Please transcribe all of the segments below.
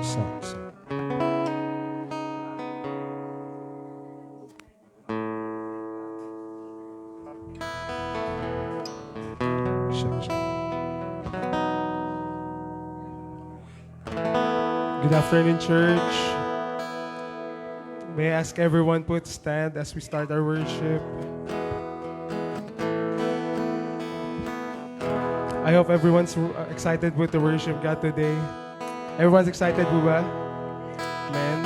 Songs. Songs. Good afternoon, church. May I ask everyone put stand as we start our worship. I hope everyone's excited with the worship God today. Everyone's excited po ba? Amen.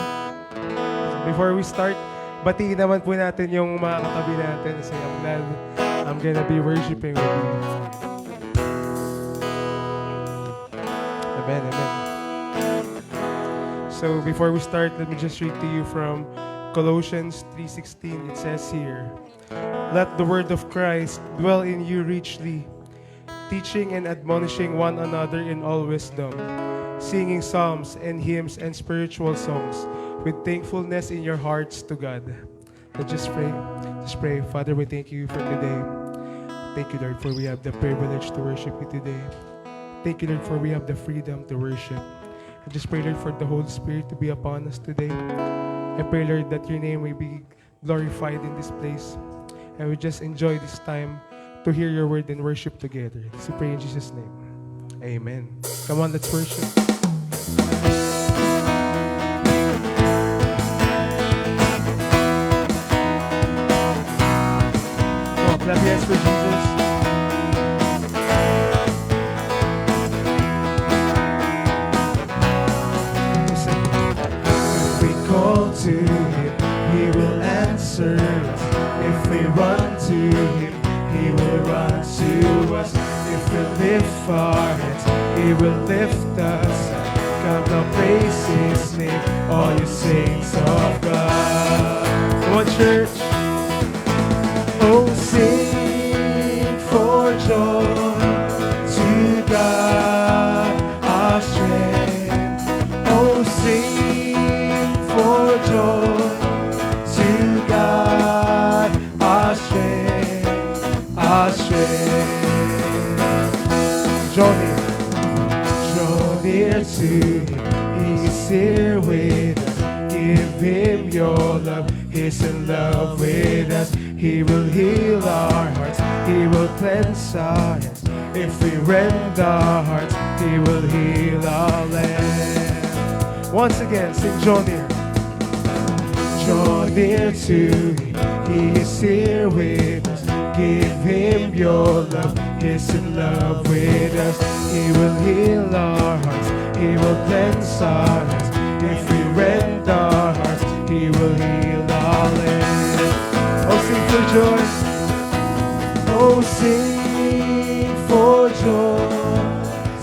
Before we start, batiin naman po natin yung mga katabi natin. Say, I'm glad I'm gonna be worshiping with you. Amen, amen. So before we start, let me just read to you from Colossians 3:16. It says here, let the word of Christ dwell in you richly, teaching and admonishing one another in all wisdom, singing psalms and hymns and spiritual songs with thankfulness in your hearts to God. Let's just pray. Just pray. Father, we thank you for today. Thank you, Lord, for we have the privilege to worship you today. Thank you, Lord, for we have the freedom to worship. I just pray, Lord, for the Holy Spirit to be upon us today. I pray, Lord, that your name may be glorified in this place. And we just enjoy this time to hear your word and worship together. So pray in Jesus' name. Amen. Come on, let's worship. Come on, clap your hands for Jesus. If we call to him, he will answer us. If we run to him, he will run to us. If we lift our hands, he will lift us up. Come now, praise his name, all you saints of God. Come on, church. Oh, sing for joy to God, our strength. Oh, sing for joy to God, our strength, our strength. Draw near to him, he's here with us. Give him your love, he's in love with us. He will heal our hearts, he will cleanse our hands, If we rend our hearts, He will heal our land. Once again, sing, draw near. Draw near to Him, He is here with us. Give Him your love, He's in love with us. He will heal our hearts, He will cleanse our hands. If we rend our hearts, He will heal our land. Oh, sing for joy. Oh, sing for joy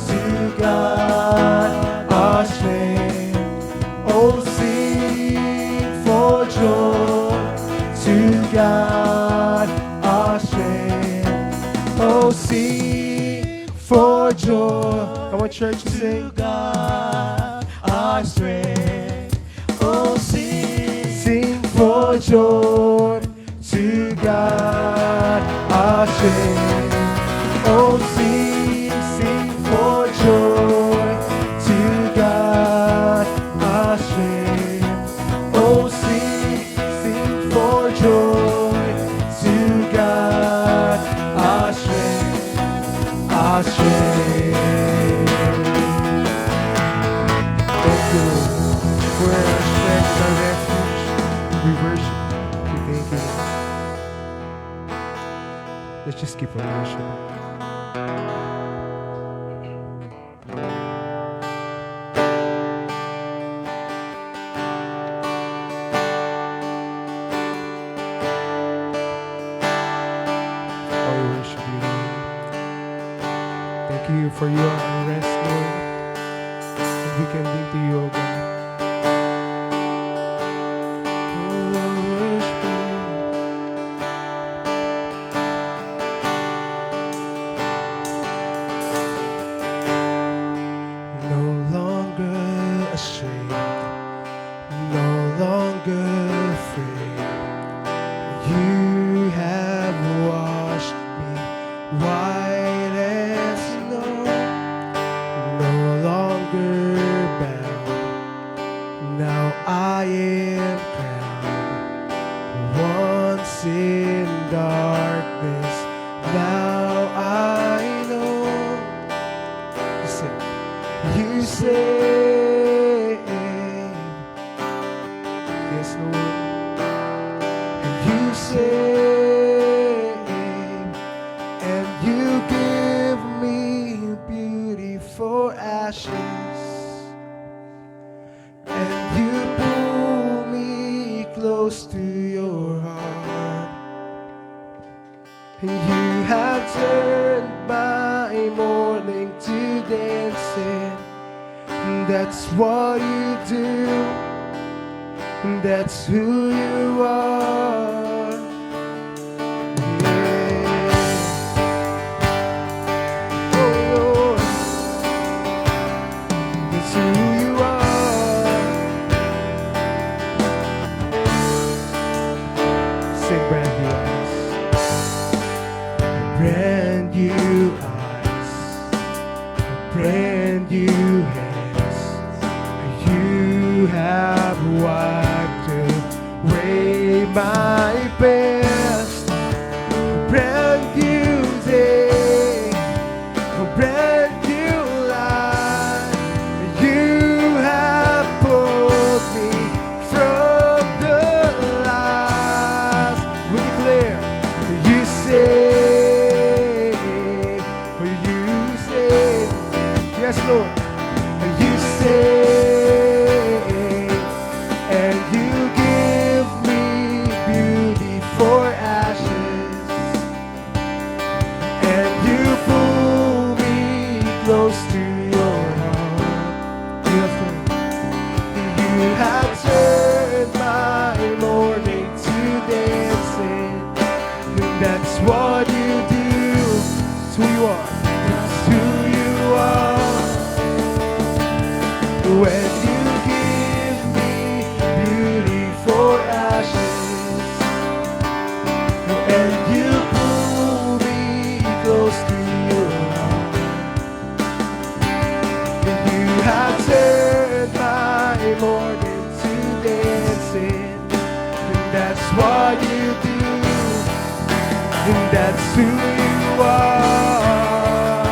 to God our strength. Oh, sing for joy to God our strength. Oh, sing for joy. Come on, church, to sing. God our strength. Oh, Sing for joy to God our strength. Oh, sing for joy to God our strength. Oh, sing for joy to God our strength, our strength. Thank you, Lord. We're our strength, our refuge. We worship, we thank you. Let's just keep on worshiping. Thank you for your rest, Lord. And we can lean to you, O God. No longer ashamed, no longer afraid. You have washed me white as snow. No longer bound, now I am crowned. Once in darkness, now I know. You say, yes, Lord. You say, and you give me beauty for ashes, and you pull me close to your heart, and you have turned my mourning to dancing. That's what you do, that's who you are. Yeah. Oh Lord, that's who you are. Sing brand new eyes, brand new hands. You have wiped away my past. A brand new day, a brand new life. You have pulled me from the lies. We declare, you say, yes, Lord. You say, and you give me beauty for ashes, and you pull me close to your heart. You have turned my mourning to dancing. That's what you do. It's who you are. It's who you are. When you give me beauty for ashes, and you pull me close to your heart, and you have turned my mourning to dancing, and that's what you do, and that's who you are.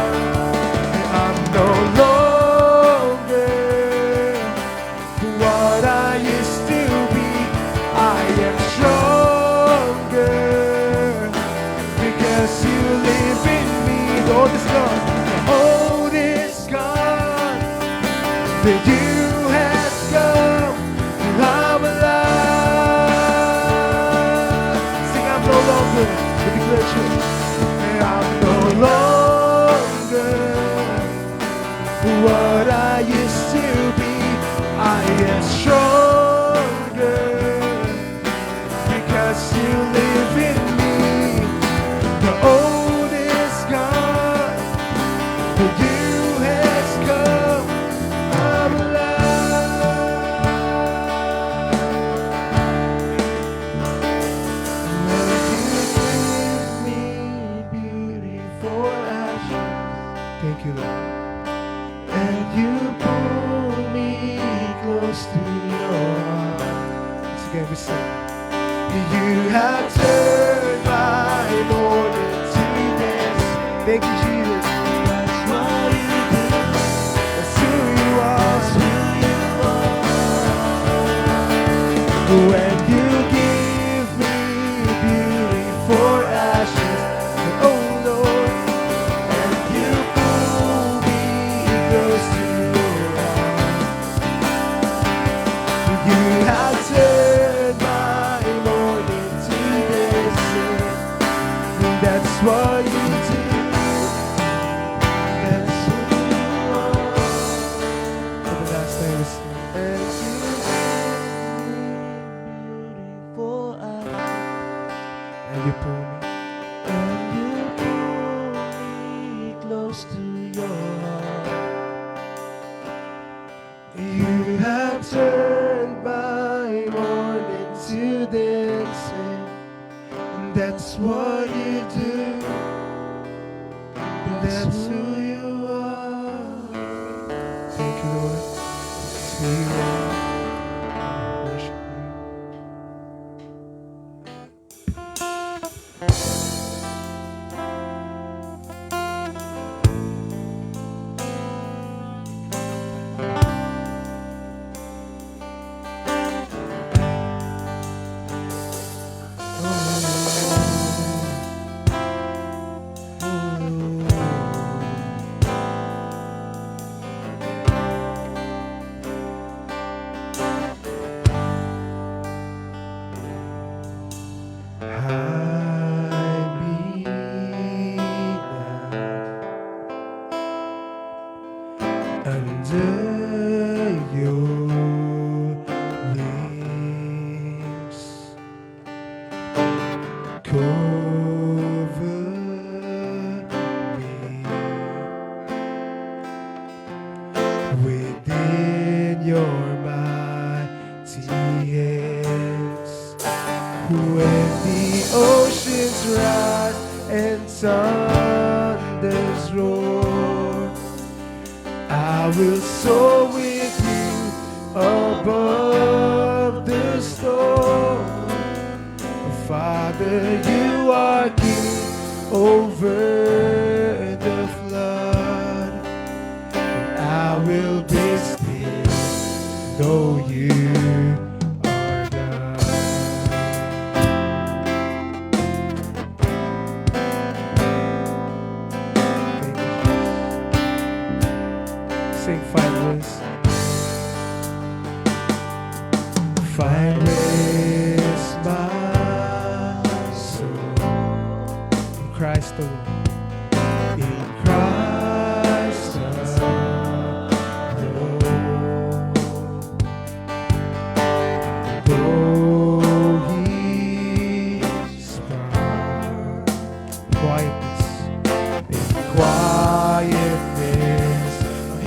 that you has come and I'm alive. Sing, I'm no longer, we declare church, I'm no longer what I used to be. I am stronger because you live in me. The old is gone, the new has come. I'm alive. When you give me beauty for ashes, Thank you, Lord. and you pull me close to your heart. Once again, we sing. You have turned my mourning to dance. Thank you, Jesus. That's what you do. That's who you are. That's who you are. When you give me beauty for ashes, oh Lord, and you pull me close to your heart. You have turned my mourning to dancing. That's what you do. That's who you are. For the last time, we sing. And you give me beautiful eyes. And you pull me. And you pull me close to your heart. You have turned my mourning to dancing. That's what you do. That's who you are. Thank you, Lord. It's who you are. Worship you. Hide me now under your wings. Cover me within your mighty hands. When the oceans rise and thunders roar, I will soar with you above the storm. Father, you are king over the flood. And I will be still, though you are God. Sing five ways. Find rest my soul In Christ alone. in Christ alone. Though He's found Quietness. in quietness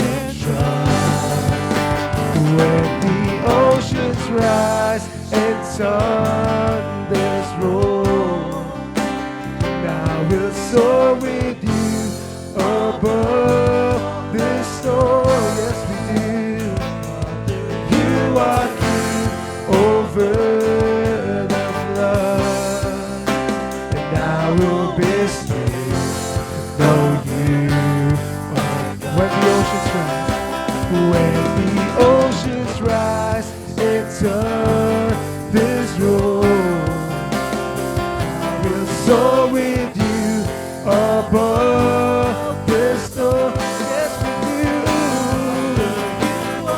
and trust. When the oceans rise and thunders roar, I will soar with you above the storm. Yes, we do. You are king over the flood, and I will be still, though you are God. When the oceans rise. When the oceans rise and thunders roar, I will soar with you above the storm. Yes, we do. You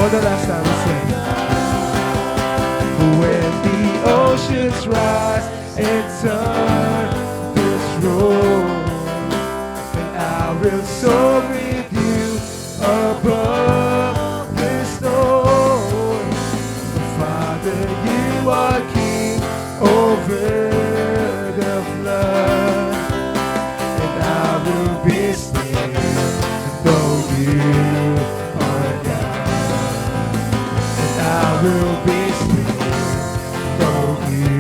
For the last time, we sing. When the oceans rise and turn this road, and I will soar with you above the storm. Father, you are King over the flood, and I will be still to know you are God. And I will be still to know you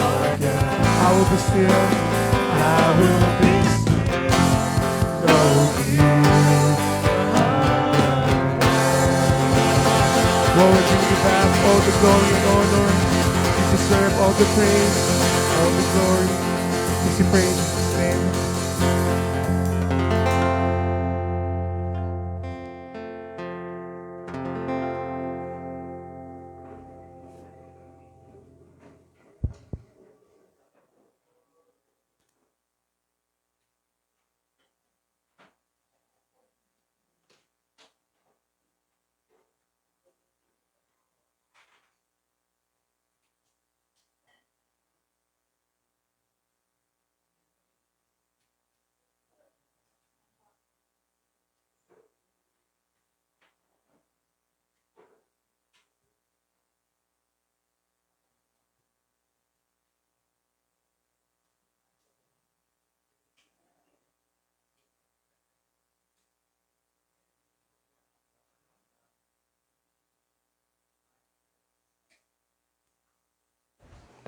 are God. I will be still. I will be still to know you are God. Lord, you have all the glory and honor. You deserve all the praise, all the glory. We praise in His name.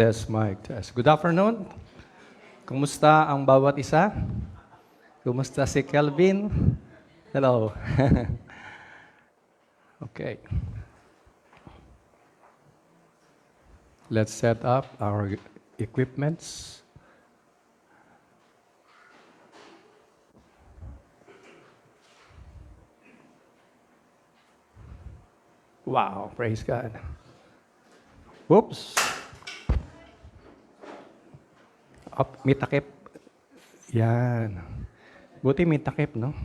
Test mic test. Good afternoon. Kumusta ang bawat isa? Kumusta si Kelvin? Hello. Okay. Let's set up our equipments. Wow, praise God. Whoops. Up, may takip. Yan. Buti may takip, no?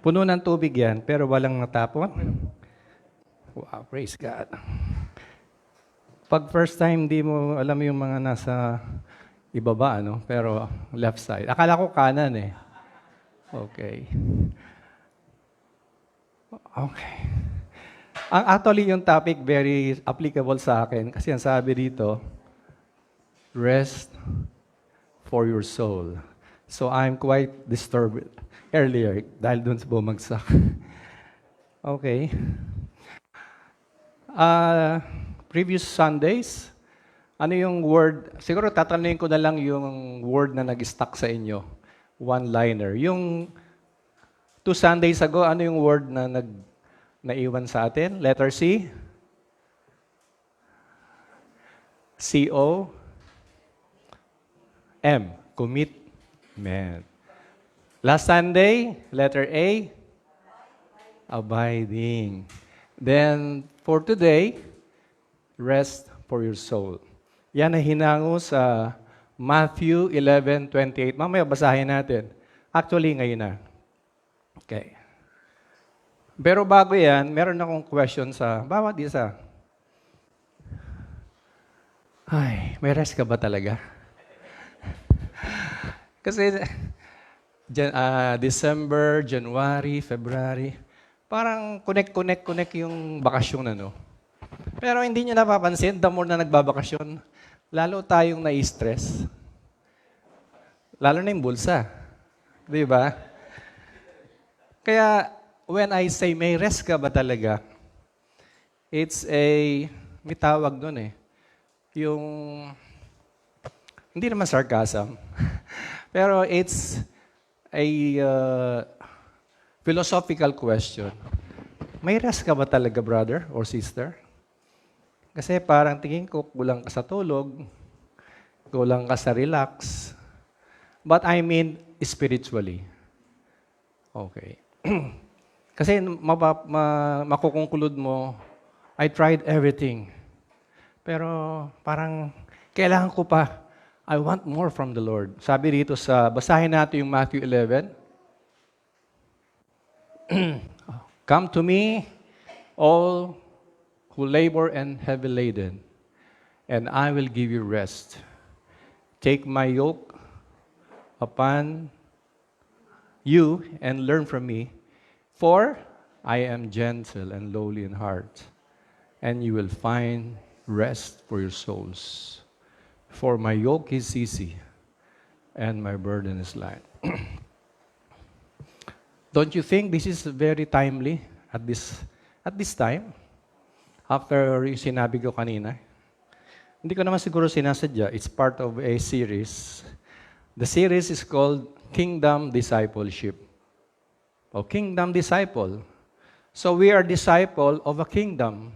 Puno ng tubig yan, pero walang natapon. Wow, praise God. Pag first time, di mo alam yung mga nasa ibaba, no? Pero left side. Akala ko kanan eh. Okay. Okay. Actually, yung topic very applicable sa akin kasi ang sabi dito, rest for your soul. So I'm quite disturbed earlier dahil dun sa bumagsak. Okay. Previous Sundays, ano yung word? Siguro tatanungin ko na lang yung word na nag-stuck sa inyo. One-liner. Yung 2 Sundays ago, ano yung word na naiwan sa atin? Letter C? C-O? M, commitment. Last Sunday, letter A, abiding. Then, for today, rest for your soul. Yan ay hinango sa Matthew 11:28. Mamaya basahin natin. Actually, ngayon na. Okay. Pero bago yan, meron akong question sa bawat isa. Ay, may rest ka ba talaga? Kasi December, January, February, parang connect yung bakasyon, ano. Pero hindi nyo napapansin, the more na nagbabakasyon, lalo tayong nai-stress. Lalo na yung bulsa. Di ba? Kaya, when I say, may rest ka ba talaga? May tawag doon eh. Yung, hindi naman sarcasm. Pero it's a philosophical question. May rest ka ba talaga, brother or sister? Kasi parang tingin ko, kulang ka sa tulog, kulang ka sa relax. But I mean spiritually. Okay. Kasi makukonklud mo, I tried everything. Pero parang kailangan ko pa. I want more from the Lord. Sabi dito basahin natin yung Matthew 11. Come to me, all who labor and heavy laden, and I will give you rest. Take my yoke upon you and learn from me, for I am gentle and lowly in heart, and you will find rest for your souls. For my yoke is easy, and my burden is light. Don't you think this is very timely at this time? After yung sinabi ko kanina. Hindi ko naman siguro sinasadya. It's part of a series. The series is called Kingdom Discipleship. O Kingdom Disciple. So we are disciple of a kingdom.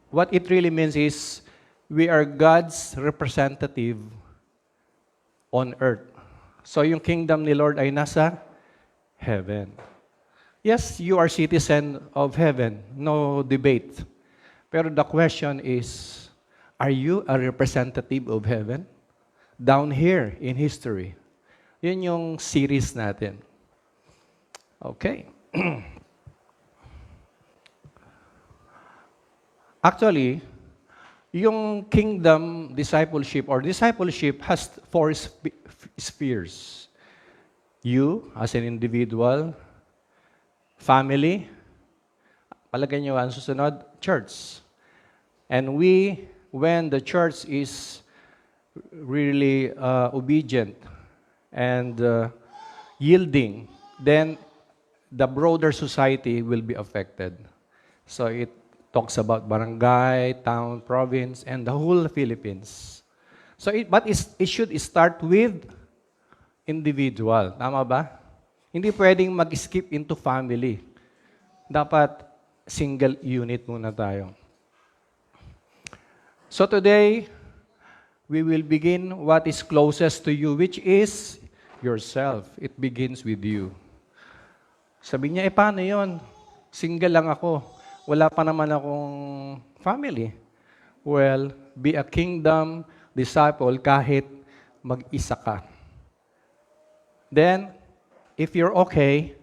What it really means is we are God's representative on earth. So yung kingdom ni Lord ay nasa heaven. Yes, you are citizen of heaven. No debate. Pero the question is, are you a representative of heaven? Down here in history. Yun yung series natin. Okay. Actually, yung kingdom discipleship or discipleship has four spheres. You as an individual, family, palagay nyo ang susunod, church. And we, when the church is really obedient and yielding, then the broader society will be affected. So it talks about barangay, town, province, and the whole Philippines. So but it should start with individual. Tama ba? Hindi pwedeng mag-skip into family. Dapat single unit muna tayo. So today, we will begin what is closest to you, which is yourself. It begins with you. Sabi niya, paano yun? Single lang ako. Wala pa naman akong family. Well, be a kingdom disciple kahit mag-isa ka. Then, if you're okay,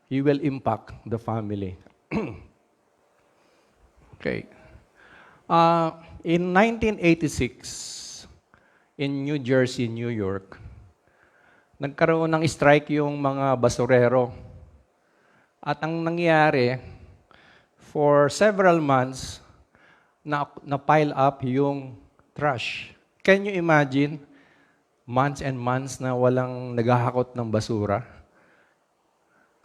you will impact the family. Okay. In 1986, in New Jersey, New York, nagkaroon ng strike yung mga basurero. At ang nangyari, for several months, na-pile up yung trash. Can you imagine? Months and months na walang naghahakot ng basura.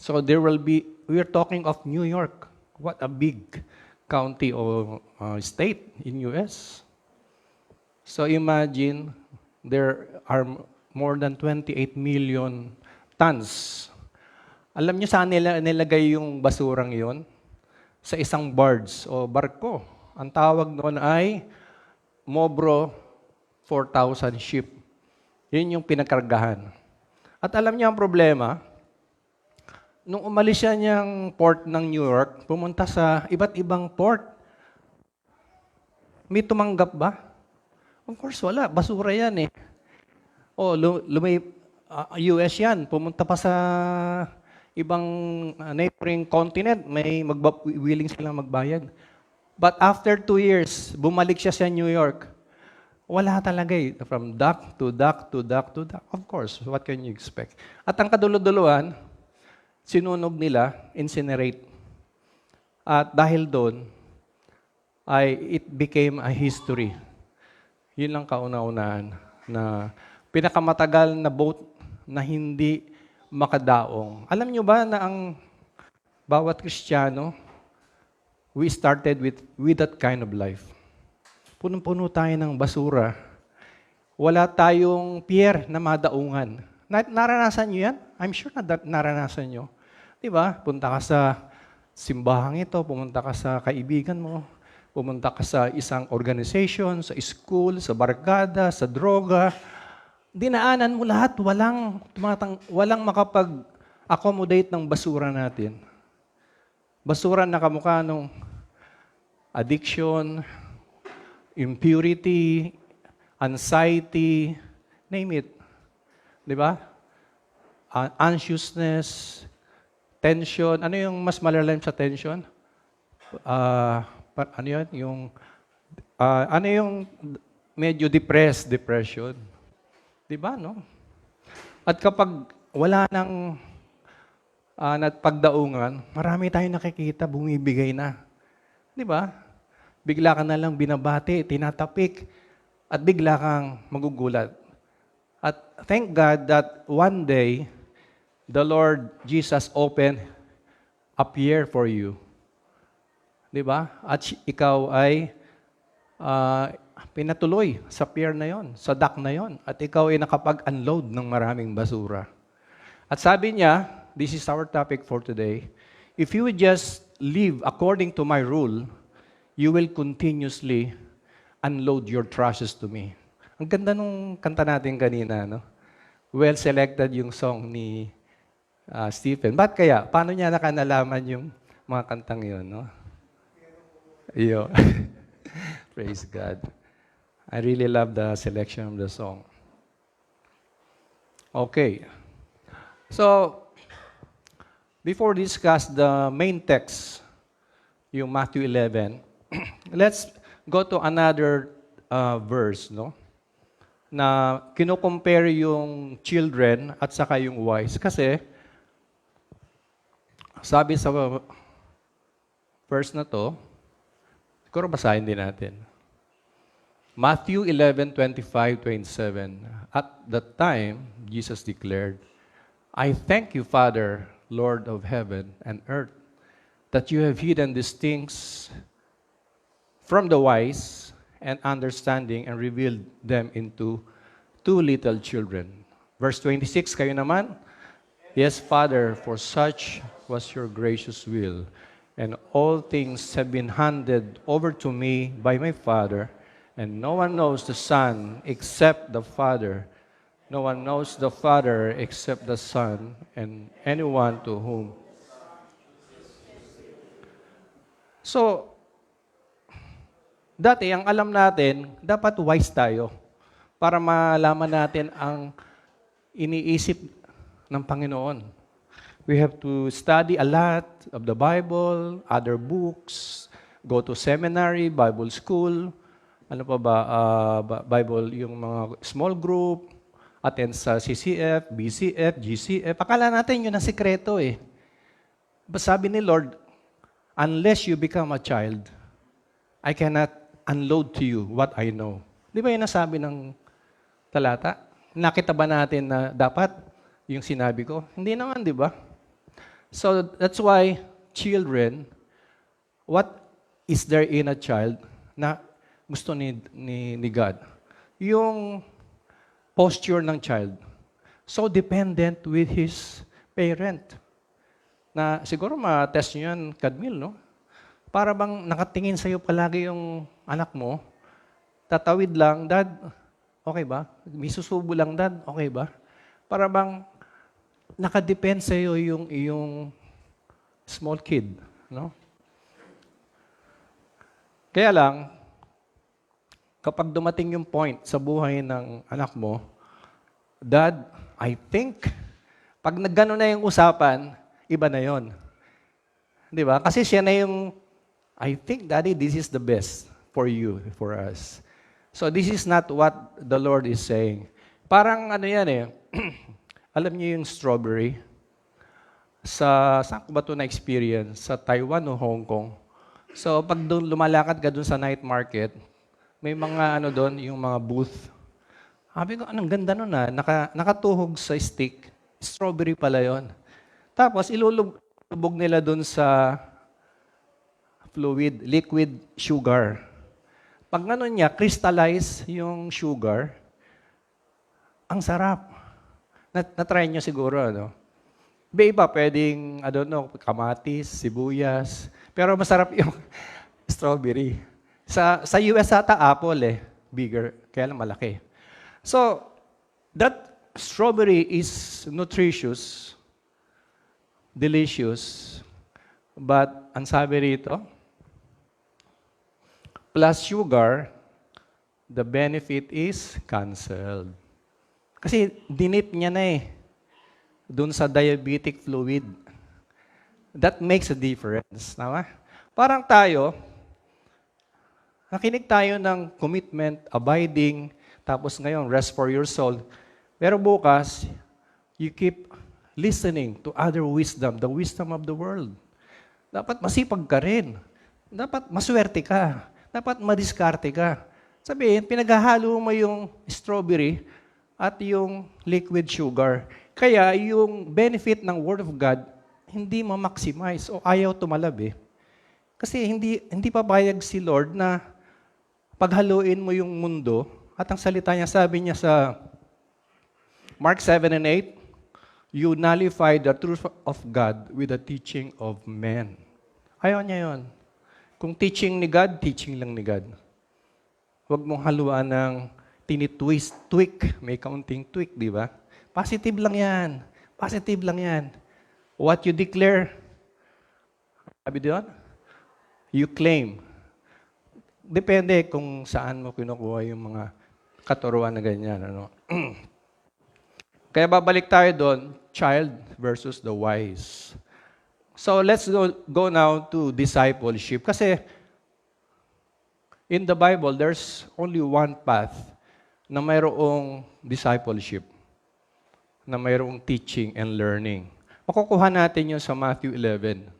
So we're talking of New York. What a big county or state in US. So imagine, there are more than 28 million tons. Alam niyo saan nila nilagay yung basurang yon? Sa isang barge o barko. Ang tawag noon ay Mobro 4,000 ship. Yun yung pinakargahan. At alam niyo ang problema, nung umalis siya niyang port ng New York, pumunta sa iba't ibang port. May tumanggap ba? Of course, wala. Basura yan eh. US yan. Pumunta pa sa ibang neighboring continent. May willing silang magbayad. But after 2 years, bumalik siya sa New York. Wala talaga eh. From dock to dock to dock to dock. Of course, what can you expect? At ang kaduluduluan, sinunog nila, incinerate. At dahil doon, it became a history. Yun lang kauna-unahan na pinakamatagal na boat na hindi makadaong. Alam nyo ba na ang bawat Kristiyano, we started with that kind of life. Punong-puno tayo ng basura. Wala tayong pier na madaungan. Naranasan nyo yan? I'm sure na naranasan nyo. Diba? Punta ka sa simbahang ito, pumunta ka sa kaibigan mo, pumunta ka sa isang organization, sa school, sa barkada, sa droga. Dinaanan mo lahat, walang makapag-accommodate ng basura natin. Basura na kamukha nung addiction, impurity, anxiety, name it. Di ba? Anxiousness, tension. Ano yung mas malalim sa tension? Ano yun? Ano yung medyo depression? Di ba, no? At kapag wala nang pagdaungan, marami tayong nakikita, bumibigay na. Di ba? Bigla ka na lang binabati, tinatapik, at bigla kang magugulat. At thank God that one day, the Lord Jesus opened a pier for you. Di ba? At ikaw ay pinatuloy sa pier na yon, sa dock na yon. At ikaw ay nakapag-unload ng maraming basura. At sabi niya, this is our topic for today, if you would just live according to my rule, you will continuously unload your trusses to me. Ang ganda nung kanta natin kanina, no? Well selected yung song ni Stephen. Ba't kaya? Paano niya nakanalaman yung mga kantang yun, no? Iyo. Praise God. I really love the selection of the song. Okay. So, before we discuss the main text, yung Matthew 11, let's go to another verse, no? Na kino-compare yung children at saka yung wise. Kasi, sabi sa verse na to, siguro basahin din natin. Matthew 11:25-27. At that time, Jesus declared, I thank you, Father, Lord of heaven and earth, that you have hidden these things from the wise and understanding and revealed them into two little children. Verse 26, kayo naman, yes, Father, for such was your gracious will, and all things have been handed over to me by my Father, and no one knows the Son except the Father. No one knows the Father except the Son, and anyone to whom. So, dati, ang alam natin, dapat wise tayo para malaman natin ang iniisip ng Panginoon. We have to study a lot of the Bible, other books, go to seminary, Bible school, ano pa ba, Bible, yung mga small group, attend sa CCF, BCF, GCF. Akala natin yun ang sikreto eh. Sabi ni Lord, unless you become a child, I cannot unload to you what I know. Di ba yun ang sabi ng talata? Nakita ba natin na dapat yung sinabi ko? Hindi naman, di ba? So that's why children, what is there in a child na gusto ni God? Yung posture ng child. So dependent with his parent. Na siguro ma-test nyo yan, Kadmil, no? Para bang nakatingin sa'yo palagi yung anak mo, tatawid lang, Dad, okay ba? May susubo lang, Dad, okay ba? Para bang nakadepend sa'yo yung iyong small kid, no? Kaya lang, kapag dumating yung point sa buhay ng anak mo, Dad, I think, pag nagano na yung usapan, iba na yon. Di ba? Kasi siya na yung, I think, Daddy, this is the best for you, for us. So this is not what the Lord is saying. Parang ano yan eh, alam niyo yung strawberry? Saan ko ba ito na-experience? Sa Taiwan o Hong Kong? So pag doon lumalakad ka doon sa night market, may mga ano doon, yung mga booth. Sabi ko, anong ganda nun ah, nakatuhog sa stick. Strawberry pala yon. Tapos ilulubog nila doon sa liquid sugar. Pag ano niya, crystallize yung sugar, ang sarap. Na-try nyo siguro, ano? Iba, pwedeng, I don't know, kamatis, sibuyas. Pero masarap yung strawberry. Sa US ata, apple eh. Bigger, kaya lang malaki. So, that strawberry is nutritious, delicious, but ang sabi rito, plus sugar, the benefit is canceled. Kasi dinip niya na eh, doon sa diabetic fluid. That makes a difference. Tama? Parang tayo, nakinig tayo ng commitment, abiding, tapos ngayon, rest for your soul. Pero bukas, you keep listening to other wisdom, the wisdom of the world. Dapat masipag ka rin. Dapat maswerte ka. Dapat madiskarte ka. Sabihin, pinaghahalo mo yung strawberry at yung liquid sugar. Kaya yung benefit ng Word of God, hindi ma-maximize o ayaw tumalab eh. Kasi hindi papayag si Lord na paghaluin mo yung mundo at ang salita niya, sabi niya sa Mark 7 and 8, you nullify the truth of God with the teaching of men. Ayaw niya yun. Kung teaching ni God, teaching lang ni God. Huwag mong haluan ng tinitwist, tweak. May kaunting tweak, di ba? Positive lang yan. Positive lang yan. What you declare, sabi doon, you claim. Depende kung saan mo kinukuha yung mga katuruan na ganyan. Ano? Kaya babalik tayo doon, child versus the wise. So let's go now to discipleship. Kasi in the Bible, there's only one path na mayroong discipleship, na mayroong teaching and learning. Makukuha natin yun sa Matthew 11.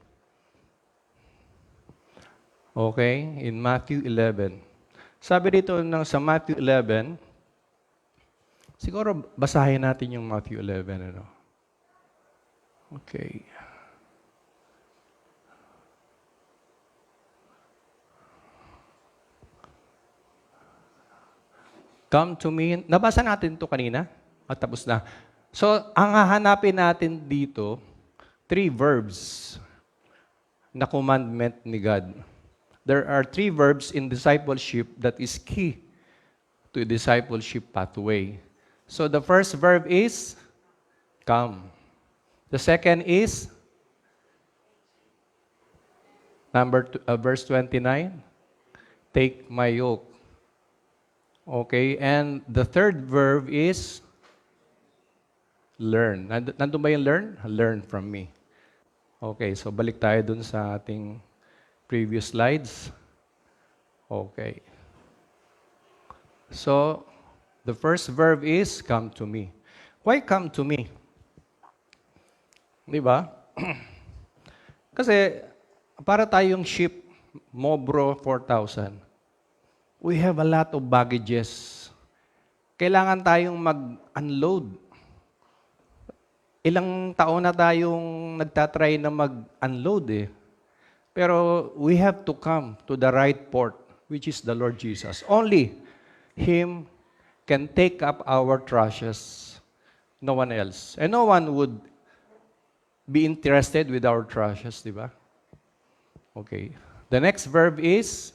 Okay? In Matthew 11. Sabi dito sa Matthew 11, siguro basahin natin yung Matthew 11. Ano? Okay. Come to me. Nabasa natin ito kanina at tapos na. So, ang hahanapin natin dito, 3 verbs na commandment ni God. There are 3 verbs in discipleship that is key to a discipleship pathway. So, the first verb is come. The second is verse 29, take my yoke. Okay, and the third verb is learn. Nandun ba yung learn? Learn from me. Okay, so balik tayo dun sa ating previous slides. Okay. So, the first verb is come to me. Why come to me? Di ba? Kasi, para tayong ship, Mobro 4000, we have a lot of baggages. Kailangan tayong mag-unload. Ilang taon na tayong nagtatry na mag-unload eh. Pero we have to come to the right port, which is the Lord Jesus. Only Him can take up our trashes. No one else. And no one would be interested with our trashes, di ba? Okay. The next verb is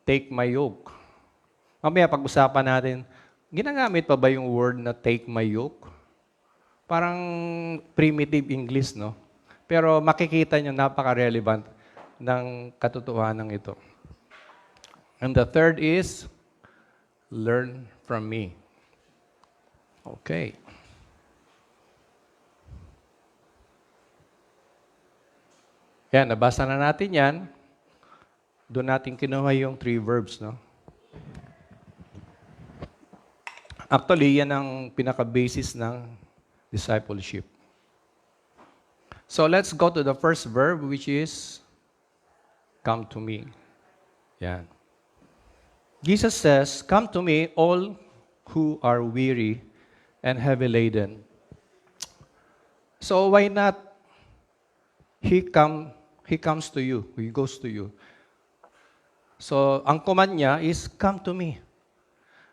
take my yoke. Mamaya pag-usapan natin, ginagamit pa ba yung word na take my yoke? Parang primitive English, no? Pero makikita nyo napaka-relevant ng katotohanan ito. And the third is, learn from me. Okay. Yan, nabasa na natin yan. Doon natin kinuha yung 3 verbs, no? Actually, yan ang pinaka-basis ng discipleship. So, let's go to the first verb, which is, come to me. Yan. Jesus says, come to me, all who are weary and heavy laden. So, why not He comes to you, He goes to you. So, ang command niya is, come to me.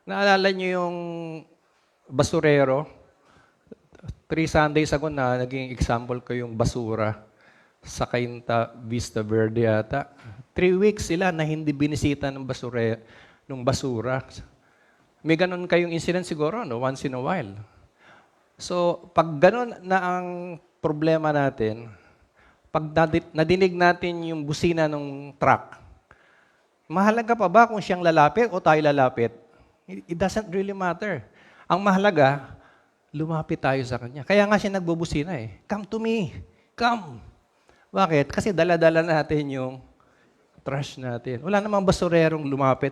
Naalala niyo yung basurero? 3 Sundays ago na naging example ko yung basura sa Cainta Vista Verde yata. 3 weeks sila na hindi binisita ng basura. May ganun kayong incident siguro, no? Once in a while. So, pag ganun na ang problema natin, pag nadinig natin yung busina ng truck, mahalaga pa ba kung siyang lalapit o tayo lalapit? It doesn't really matter. Ang mahalaga, lumapit tayo sa Kanya. Kaya nga siya nagbubusina eh. Come to me. Come. Bakit? Kasi dala-dala natin yung trash natin. Wala namang basurerong lumapit.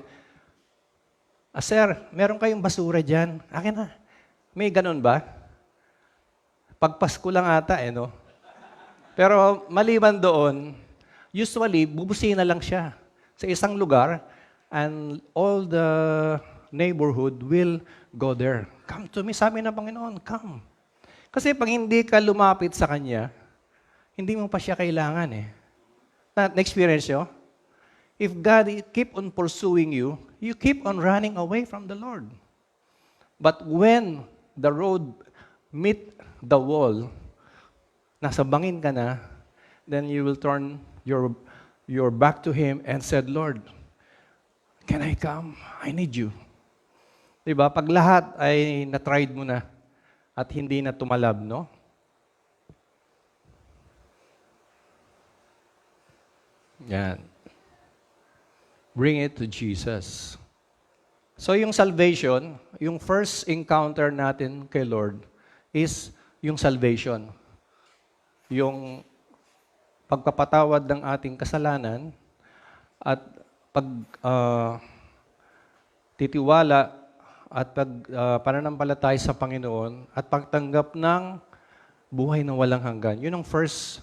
Sir, meron kayong basura dyan. Akin na. May ganun ba? Pagpasko lang ata, no? Pero maliban doon, usually, bubusina lang siya sa isang lugar and all the neighborhood will go there. Come to me, sabi ng Panginoon, come. Kasi pag hindi ka lumapit sa Kanya, hindi mo pa siya kailangan eh. Na-experience nyo? If God keep on pursuing you, you keep on running away from the Lord. But when the road meet the wall, nasa bangin ka na, then you will turn your back to Him and said, Lord, can I come? I need you. Diba? Pag lahat ay na-tried mo na at hindi na tumalab, no? Yan. Bring it to Jesus. So yung salvation, yung first encounter natin kay Lord is yung salvation. Yung pagpapatawad ng ating kasalanan at titiwala at pananampalataya sa Panginoon at pagtanggap ng buhay na walang hanggan. Yun ang first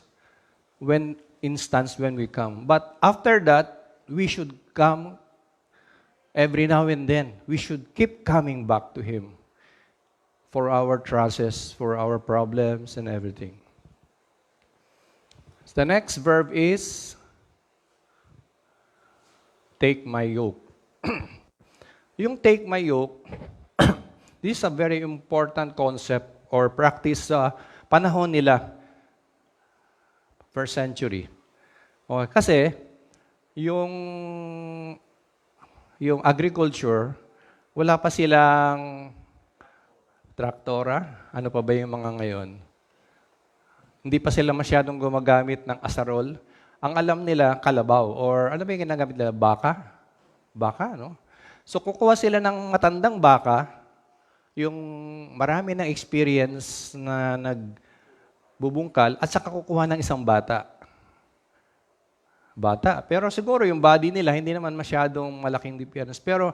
instance when we come. But after that, we should come every now and then. We should keep coming back to Him for our trusses, for our problems, and everything. The next verb is take my yoke. Yung take my yoke, this is a very important concept or practice sa panahon nila, first century. Okay, kasi yung agriculture, wala pa silang traktora. Ano pa ba yung mga ngayon? Hindi pa sila masyadong gumagamit ng asarol. Ang alam nila, kalabaw. Or ano ba yung ginagamit nila? Baka? Baka, no? So kukuha sila ng matandang baka, yung marami ng experience na nagbubungkal, at saka kukuha ng isang bata. Pero siguro yung body nila, hindi naman masyadong malaking difference. Pero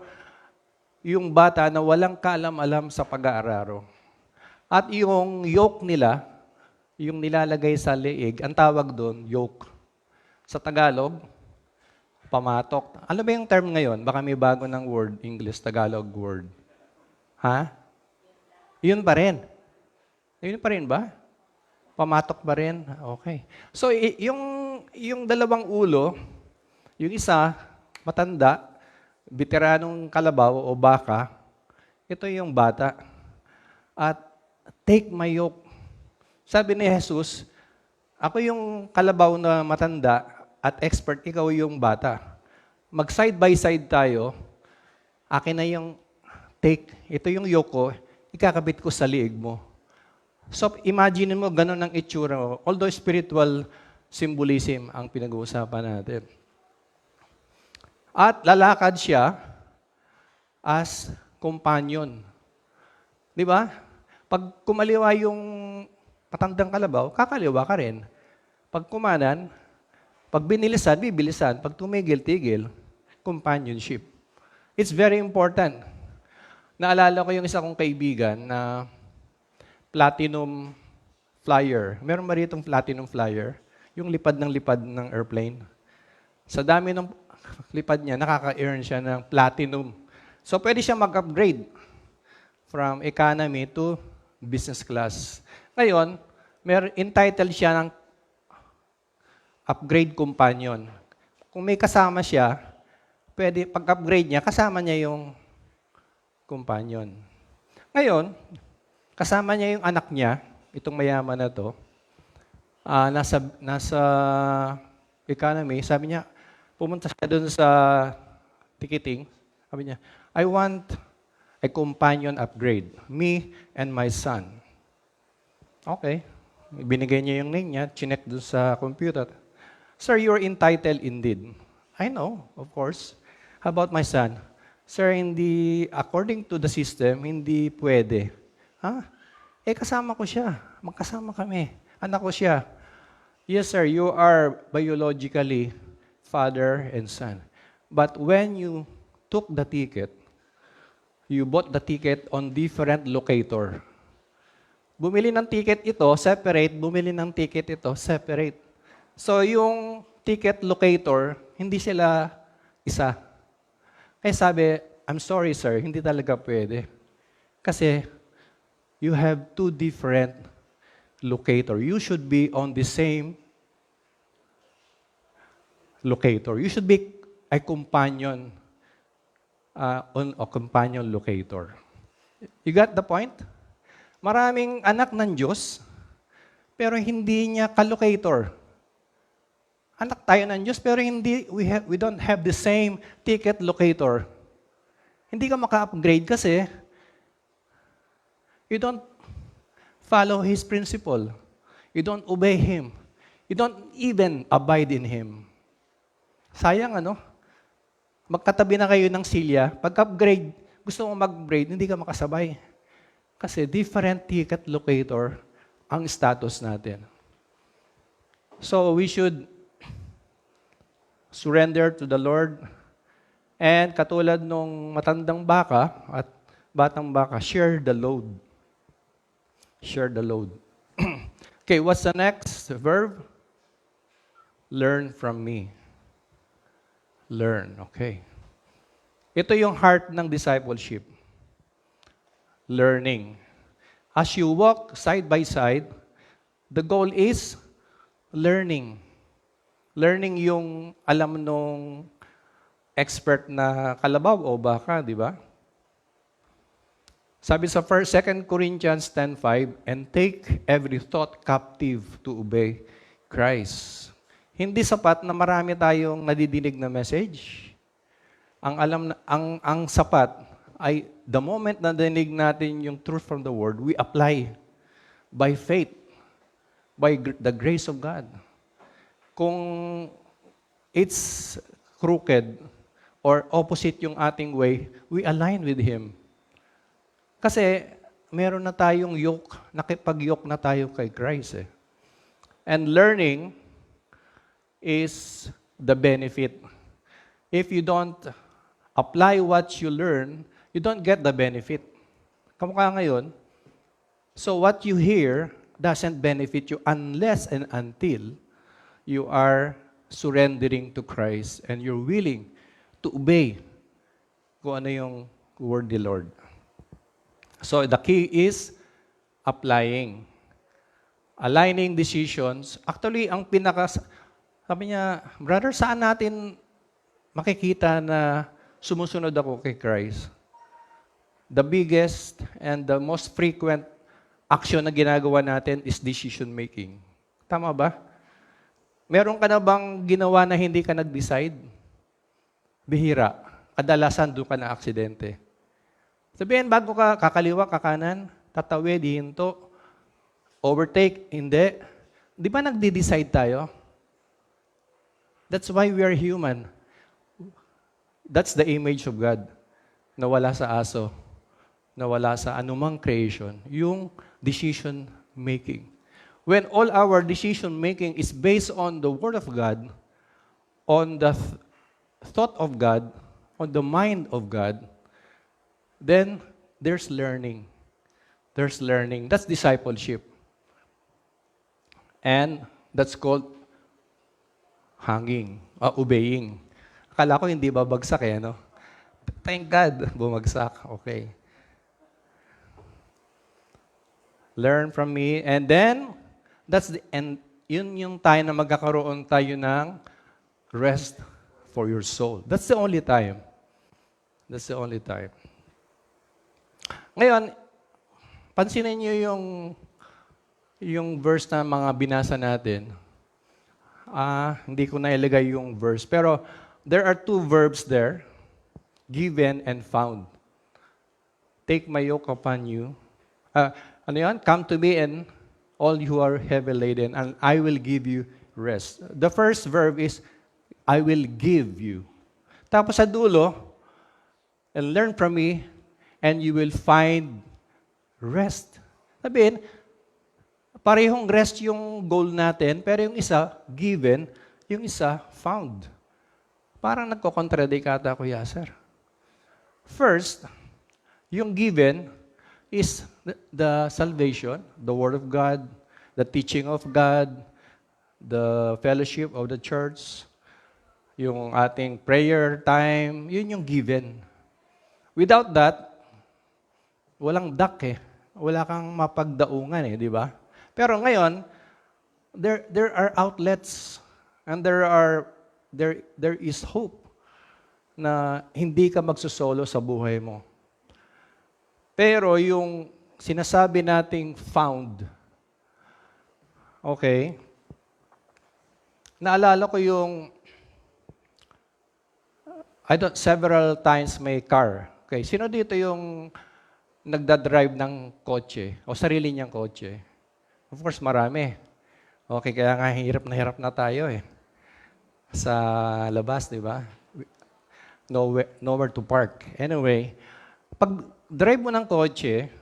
yung bata na walang kaalam-alam sa pag-aararo. At yung yoke nila, yung nilalagay sa leeg, ang tawag doon, yoke. Sa Tagalog, pamatok. Ano ba yung term ngayon? Baka may bago ng word, English, Tagalog word. Ha? Yun pa rin. Yun pa rin ba? Pamatok ba rin? Okay. So, yung dalawang ulo, yung isa, matanda, veteranong kalabaw o baka, ito yung bata. At take my yoke. Sabi ni Jesus, ako yung kalabaw na matanda at expert, ikaw yung bata. Mag-side by side tayo, akin na yung take, ito yung yoke ko, ikakabit ko sa liig mo. So, imagine mo, ganun ang itsura mo. Although spiritual symbolism ang pinag-uusapan natin. At lalakad siya as companion. Di ba? Pag kumaliwa yung matandang kalabaw, kakaliwa ka rin. Pag kumanan, pag binilisan, bibilisan. Pag tumigil, tigil. Companionship. It's very important. Naalala ko yung isa kong kaibigan na platinum flyer. Meron ba ritong platinum flyer? Yung lipad ng airplane. Sa dami ng lipad niya, nakaka-earn siya ng platinum. So, pwede siya mag-upgrade from economy to business class. Ngayon, entitled siya ng upgrade companion. Kung may kasama siya, pwede pag-upgrade niya, kasama niya yung companion. Ngayon, kasama niya yung anak niya, itong mayaman na to, nasa economy, sabi niya, pumunta siya doon sa ticketing, sabi niya, I want a companion upgrade, me and my son. Okay. Binigay niya yung name niya, chinek doon sa computer. Sir, you're entitled indeed. I know, of course. How about my son? Sir, according to the system, hindi pwede. Ha? Kasama ko siya. Magkasama kami. Anak ko siya. Yes, sir, you are biologically father and son. But when you took the ticket, you bought the ticket on different locator. Bumili ng ticket ito, separate. Bumili ng ticket ito, separate. So yung ticket locator, hindi sila isa. Kaya sabi, I'm sorry sir, hindi talaga pwede. Kasi you have two different locator. You should be on the same locator. You should be a companion on a companion locator. You got the point? Maraming anak ng Diyos, pero hindi niya ka-locator. Anak tayo ng Diyos, pero we don't have the same ticket locator. Hindi ka maka-upgrade kasi you don't follow His principle. You don't obey Him. You don't even abide in Him. Sayang, ano? Magkatabi na kayo ng silya, pag-upgrade, gusto mo mag-upgrade, hindi ka makasabay. Kasi different ticket locator ang status natin. So we should surrender to the Lord. And katulad nung matandang baka at batang baka, share the load. Share the load. Okay, what's the next verb? Learn from me. Learn, okay. Ito yung heart ng discipleship. Learning. As you walk side by side, the goal is learning. Learning yung alam nung expert na kalabaw o baka, di ba? Sabi sa 2 Corinthians 10:5, and take every thought captive to obey Christ. Hindi sapat na marami tayong nadidinig na message. Ang sapat ay the moment na dinig natin yung truth from the Word, we apply by faith, by the grace of God. Kung it's crooked or opposite yung ating way, we align with Him. Kasi meron na tayong yoke, nakipag-yoke na tayo kay Christ. And learning is the benefit. If you don't apply what you learn, you don't get the benefit. Kamukha ngayon, so what you hear doesn't benefit you unless and until you are surrendering to Christ and you're willing to obey kung ano yung word ni Lord. So the key is applying. Aligning decisions. Actually, sabi niya, brother, saan natin makikita na sumusunod ako kay Christ? The biggest and the most frequent action na ginagawa natin is decision making. Tama ba? Meron ka na bang ginawa na hindi ka nag-decide? Bihira. Kadalasan doon ka na aksidente. Sabihin, bago ka kakaliwa, kakanan, tatawid, hinto, overtake, hindi. Di ba nagde-decide tayo? That's why we are human. That's the image of God. Nawala sa aso. Nawala sa anumang creation. Yung decision making. When all our decision making is based on the Word of God, on the thought of God, on the mind of God, then there's learning. There's learning. That's discipleship. And that's called obeying. Akala ko hindi babagsak no? Thank God, bumagsak. Okay. Learn from me. And then, yun yung time na magkakaroon tayo ng rest for your soul. That's the only time. That's the only time. Ngayon, pansinin niyo yung verse na mga binasa natin. Hindi ko na ilagay yung verse. Pero there are two verbs there, given and found. Take my yoke upon you. Come to me and all you are heavy laden, and I will give you rest. The first verb is, I will give you. Tapos sa dulo, and learn from me, and you will find rest. Sabihin, parehong rest yung goal natin, pero yung isa, given, yung isa, found. Parang nagko-contradict ata, Kuya Sir. First, yung given is the salvation, the Word of God, the teaching of God, the fellowship of the church, yung ating prayer time, yun yung given. Without that, walang duck eh. Wala kang mapagdaungan eh, di ba? Pero ngayon, there are outlets and there is hope na hindi ka magsusolo sa buhay mo. Pero yung sinasabi nating found, okay, naalala ko yung, several times may car. Okay, sino dito yung nagdadrive ng kotse o sarili niyang kotse? Of course, marami. Okay, kaya nga hirap na tayo eh. Sa labas, di ba? Nowhere to park. Anyway, pag drive mo ng kotse,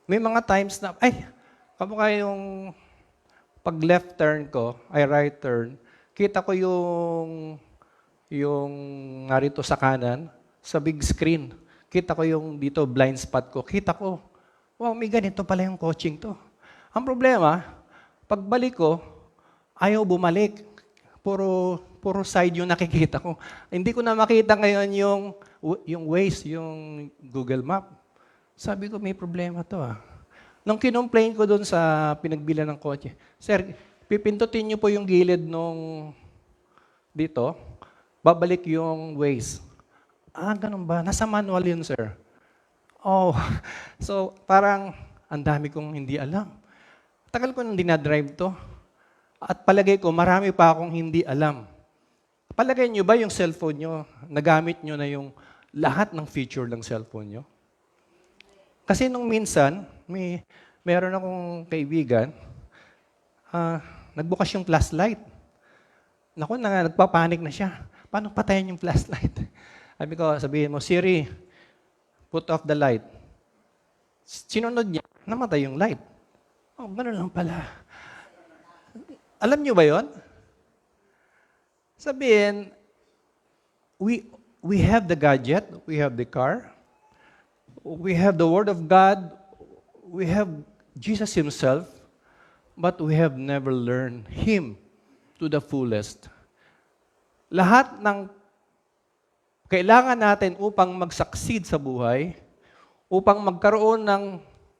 may mga times na, kamukha yung pag left turn ko, right turn, kita ko yung narito sa kanan, sa big screen. Kita ko yung dito, blind spot ko. Kita ko, wow, may ganito pala yung coaching to. Ang problema, pagbalik ko, ayaw bumalik. Puro side yung nakikita ko. Hindi ko na makita ngayon yung Waze, yung Google Map. Sabi ko, may problema to ah. Nung kinomplain ko doon sa pinagbilan ng kotse, Sir, pipindutin niyo po yung gilid nung dito, babalik yung Waze. Ganun ba? Nasa manual yun, sir. Oh, so parang ang dami kong hindi alam. Tagal ko nang dinadrive to. At palagay ko, marami pa akong hindi alam. Palagay nyo ba yung cellphone nyo, nagamit nyo na yung lahat ng feature ng cellphone nyo? Kasi nung minsan, meron akong kaibigan, nagbukas yung flashlight. Naku, nagpapanik na siya. Paano patayin yung flashlight? Sabihin mo, Siri, put off the light. Sinunod niya, namatay yung light. Oh, gano'n lang pala. Alam niyo ba yon? Sabihin, we have the gadget, we have the car, we have the Word of God, we have Jesus Himself, but we have never learned Him to the fullest. Lahat ng kailangan natin upang mag-succeed sa buhay, upang magkaroon ng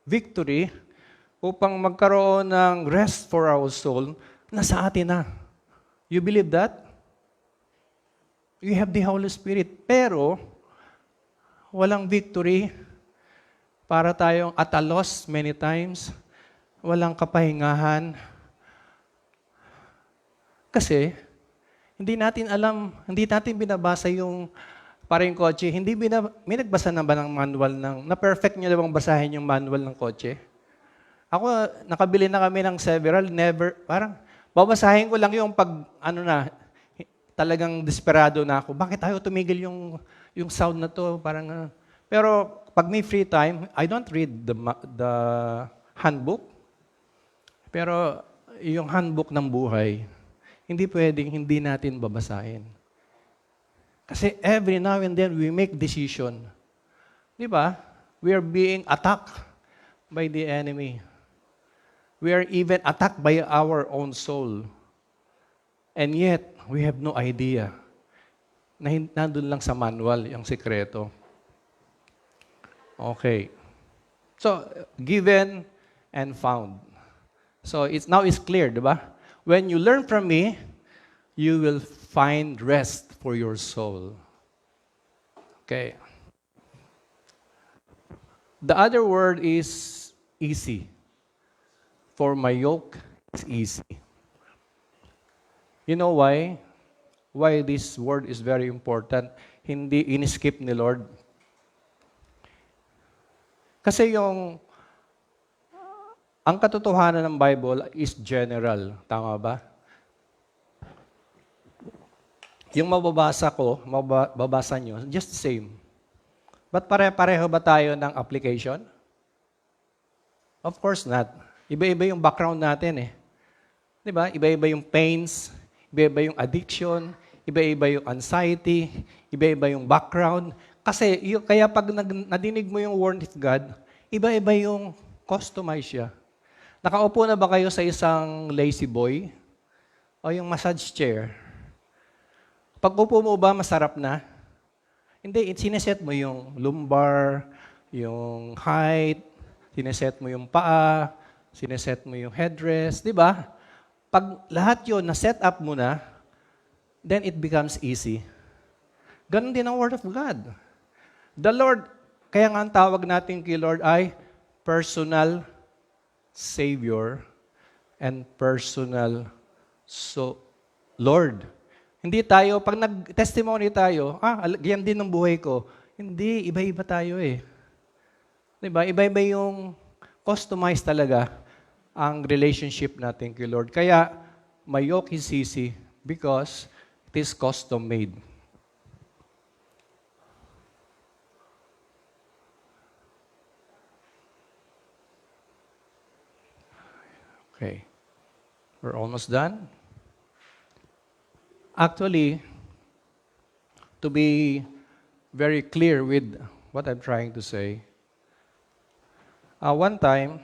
victory, upang magkaroon ng rest for our soul, nasa atin na. You believe that? You have the Holy Spirit. Pero, walang victory. Para tayong at a loss many times. Walang kapahingahan. Kasi, hindi natin alam, hindi natin binabasa yung parang kotse. May nagbasa na ba ng manual na perfect nyo na bang basahin yung manual ng kotse? Ako, nakabili na kami ng several, parang, babasahin ko lang yung talagang desperado na ako. Bakit ayaw tumigil yung sound na to? Pero pag may free time, I don't read the handbook. Pero yung handbook ng buhay, hindi pwedeng hindi natin babasahin. Kasi every now and then, we make decision. Di ba? We are being attacked by the enemy. We are even attacked by our own soul. And yet, we have no idea na nandun lang sa manual yung sikreto. Okay. So, given and found. So, now it's clear, di ba? When you learn from me, you will find rest for your soul. Okay. The other word is easy. For my yoke is easy. You know why? Why this word is very important? Hindi in-skip ni Lord. Kasi ang katotohanan ng Bible is general. Tama ba? Yung mababasa nyo, just the same. But pare-pareho ba tayo ng application? Of course not. Iba-iba yung background natin eh. Di ba? Iba-iba yung pains, iba-iba yung addiction, iba-iba yung anxiety, iba-iba yung background. Kasi kaya pag nadinig mo yung word of God, iba-iba yung customize siya. Nakaupo na ba kayo sa isang lazy boy? O yung massage chair? Pag upo mo ba, masarap na? Hindi, sineset mo yung lumbar, yung height, sineset mo yung paa, sineset mo yung headrest, di ba? Pag lahat yun na-set up mo na, then it becomes easy. Ganon din ang Word of God. The Lord, kaya nga ang tawag natin kay Lord ay personal Savior and personal Lord. Hindi tayo, pag nag-testimony tayo, yan din ang buhay ko. Hindi, iba-iba tayo eh. Diba? Iba-iba yung customized talaga ang relationship natin kay Lord. Kaya, my yoke is easy because it is custom-made. Okay. We're almost done. Actually, to be very clear with what I'm trying to say, one time,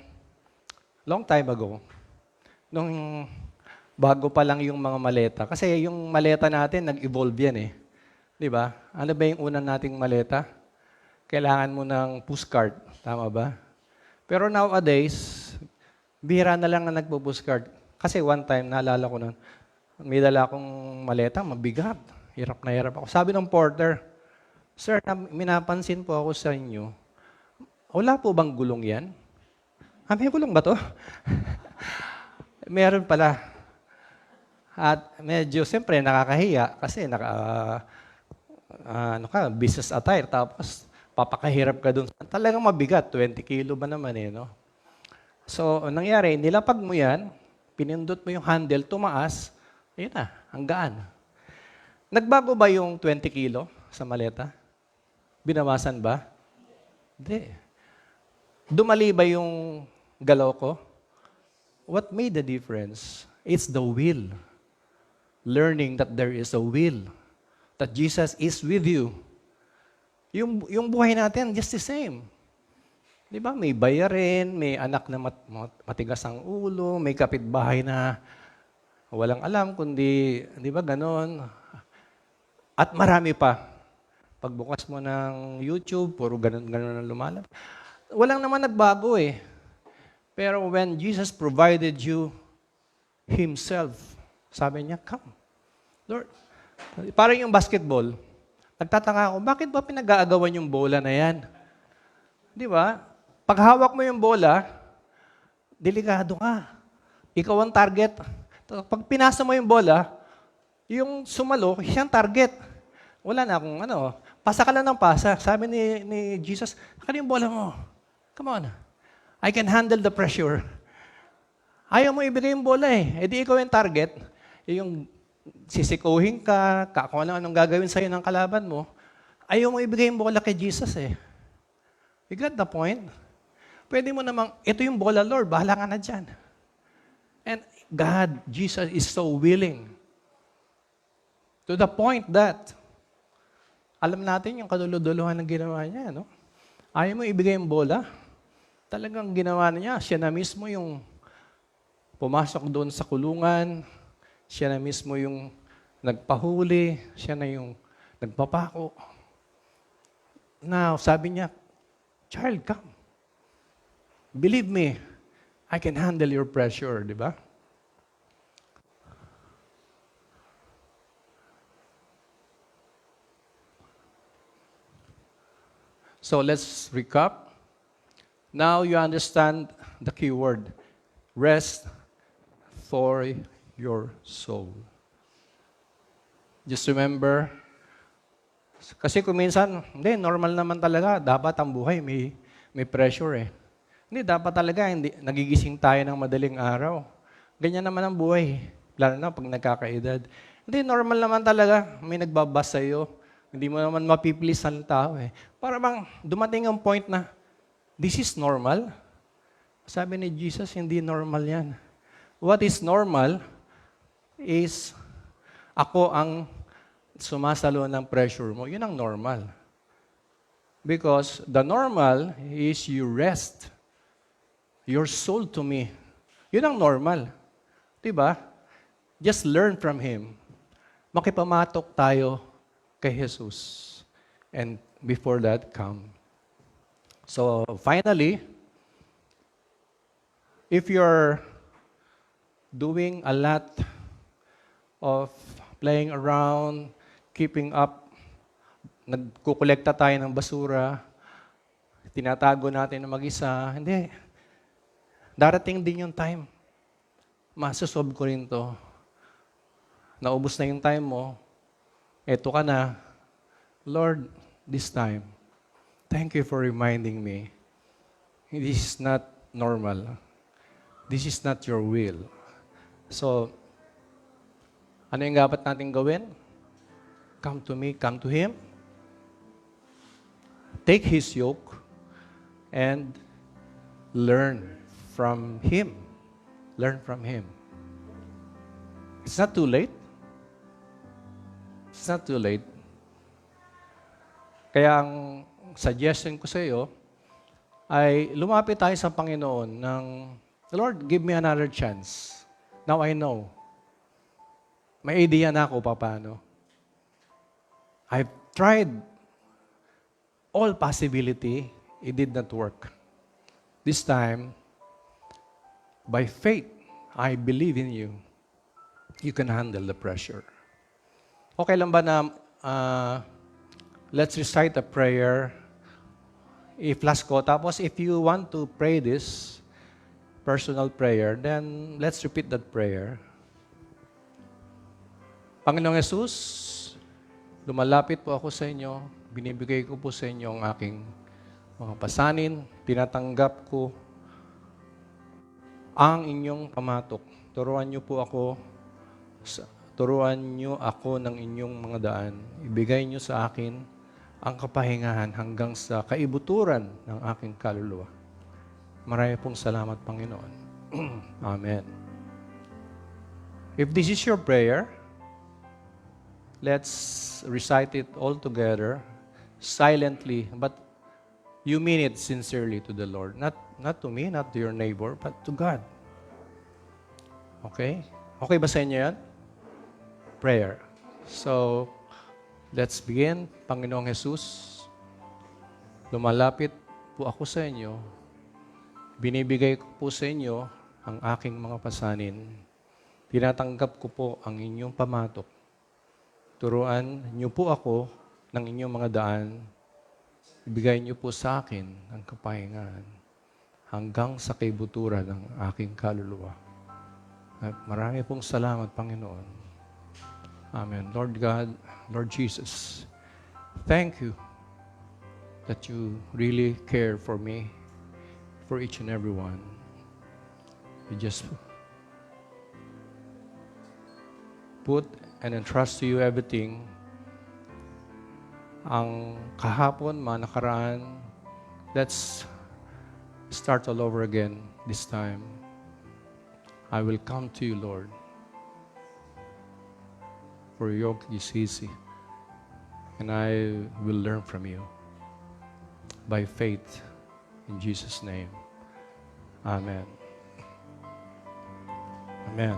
long time ago, nung bago pa lang yung mga maleta, kasi yung maleta natin, nag-evolve yan eh. Di ba? Ano ba yung unang nating maleta? Kailangan mo ng postcard. Tama ba? Pero nowadays, bihira na lang na nagpo-postcard. Kasi one time, naalala ko nun, may dala akong maleta, mabigat. Hirap na hirap ako. Sabi ng porter, "Sir, minapansin po ako sa inyo. Wala po bang gulong yan?" May gulong ba to? Meron pala. At medyo, siyempre, nakakahiya kasi business attire. Tapos, papakahirap ka dun. Talagang mabigat, 20 kilo ba naman eh, no? So, nangyari, nilapag mo yan, pinindot mo yung handle, tumaas, ayun na, ang gaan. Nagbago ba yung 20 kilo sa maleta? Binawasan ba? Hindi. Dumali ba yung galaw ko? What made the difference? It's the will. Learning that there is a will. That Jesus is with you. Yung buhay natin, just the same. Di ba? May bayarin, may anak na matigas ang ulo, may kapitbahay na walang alam, kundi, di ba, ganon. At marami pa. Pagbukas mo ng YouTube, puro ganon ang lumalabas. Walang naman nagbago eh. Pero when Jesus provided you Himself, sabi niya, "Come, Lord." Parang yung basketball. Nagtataka ako, bakit ba pinag-aagawan yung bola na yan? Di ba? Pag hawak mo yung bola, delikado ka. Ikaw ang target. Pag pinasa mo yung bola, yung sumalo, siyang target. Wala na akong pasa ka lang ng pasa. Sabi ni Jesus, "Ano yung bola mo? Come on. I can handle the pressure." Ayaw mo ibigay yung bola eh. E di ikaw yung target. Yung sisikuhin ka, kung anong gagawin sa'yo ng kalaban mo, ayaw mo ibigay yung bola kay Jesus eh. You got the point? Pwede mo namang, ito yung bola, Lord, bahala ka na dyan. And God, Jesus is so willing. To the point that, alam natin yung kaduluduluhan ng ginawa niya, no? Ayaw mo ibigay yung bola. Talagang ginawa niya, siya na mismo yung pumasok doon sa kulungan, siya na mismo yung nagpahuli, siya na yung nagpapako. Now, sabi niya, "Child, come. Believe me, I can handle your pressure," di ba? So let's recap. Now you understand the key word. Rest for your soul. Just remember, kasi kung minsan, hindi, normal naman talaga. Dapat ang buhay, may pressure eh. Hindi, dapat talaga, hindi, nagigising tayo ng madaling araw. Ganyan naman ang buhay. Lalo na pag nagkakaedad. Hindi, normal naman talaga. May nagbabas sa'yo. Hindi mo naman mapiplis ang tao eh. Para bang dumating ang point na, this is normal. Sabi ni Jesus, hindi normal yan. What is normal is ako ang sumasalo ng pressure mo. Yun ang normal. Because the normal is you rest your soul to me. Yun ang normal. Diba? Just learn from Him. Makipamatok tayo kay Jesus. And before that, come. So, finally, if you're doing a lot of playing around, keeping up, nagkukolekta tayo ng basura, tinatago natin na mag-isa, hindi. Darating din yung time. Masasolve ko rin to. Naubos na yung time mo, eto ka na. Lord, this time, thank you for reminding me. This is not normal. This is not your will. So, ano yung dapat natin gawin? Come to me, come to Him. Take His yoke and learn from Him. Learn from Him. It's not too late. It's not too late. Kaya ang suggestion ko sa iyo ay lumapit tayo sa Panginoon ng, Lord, give me another chance. Now I know. May idea na ako paano. I've tried all possibility. It did not work. This time, by faith, I believe in you. You can handle the pressure. Okay lang ba na let's recite a prayer i-flash ko. Tapos if you want to pray this personal prayer, then let's repeat that prayer. Panginoong Yesus, lumalapit po ako sa inyo. Binibigay ko po sa inyo ang aking mga pasanin. Tinatanggap ko ang inyong pamatok. Turuan niyo ako ng inyong mga daan. Ibigay niyo sa akin ang kapahingahan hanggang sa kaibuturan ng aking kaluluwa. Marami pong salamat, Panginoon. Amen. If this is your prayer, let's recite it all together, silently, but you mean it sincerely to the Lord. Not to me, not to your neighbor, but to God. Okay? Okay ba sa inyo yan? Prayer. So, let's begin. Panginoong Jesus, lumalapit po ako sa inyo. Binibigay ko po sa inyo ang aking mga pasanin. Tinatanggap ko po ang inyong pamatok. Turuan niyo po ako ng inyong mga daan. Ibigay niyo po sa akin ang kapahingahan hanggang sa kaibuturan ng aking kaluluwa. At marami pong salamat, Panginoon. Amen. Lord God, Lord Jesus, thank you that you really care for me, for each and every one. You just put and entrust to you everything. Ang kahapon, nakaraan, let's start all over again this time. I will come to you, Lord, for your yoke is easy, and I will learn from you by faith in Jesus' name. Amen. Amen.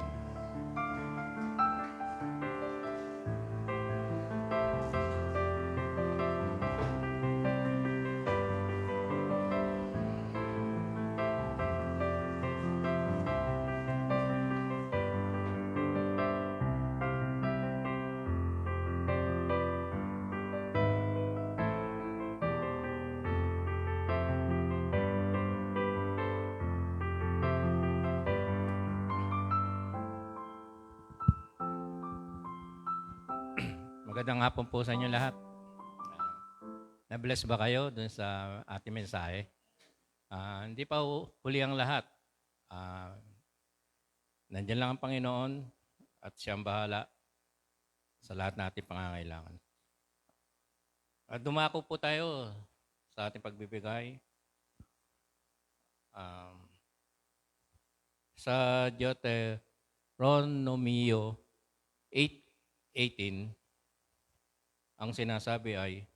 Magandang hapon po sa inyo lahat. Na-bless ba kayo dun sa ating mensahe? Hindi pa huli ang lahat. Nandiyan lang ang Panginoon at Siyang bahala sa lahat nating pangangailangan. At dumako po tayo sa ating pagbibigay. Sa Deuteronomio 8:18, ang sinasabi ay,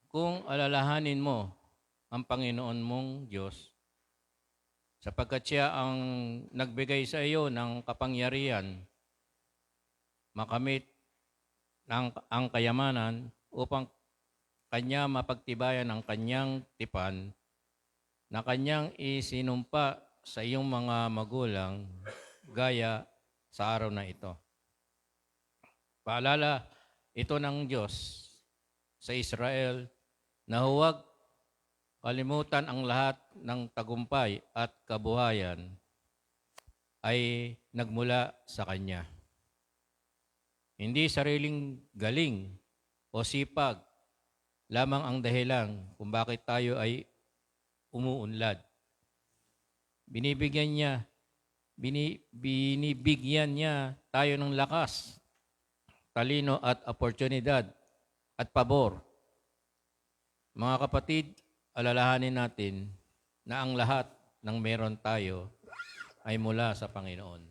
kung alalahanin mo ang Panginoon mong Diyos, sapagkat siya ang nagbigay sa iyo ng kapangyarihan makamit ang kayamanan upang kanya mapagtibayan ang kanyang tipan na kanyang isinumpa sa iyong mga magulang gaya sa araw na ito. Paalala ito ng Diyos sa Israel na huwag kalimutan ang lahat ng tagumpay at kabuhayan ay nagmula sa Kanya. Hindi sariling galing o sipag lamang ang dahilan kung bakit tayo ay umuunlad. Binibigyan niya tayo ng lakas, talino at oportunidad at pabor. Mga kapatid, alalahanin natin na ang lahat ng meron tayo ay mula sa Panginoon.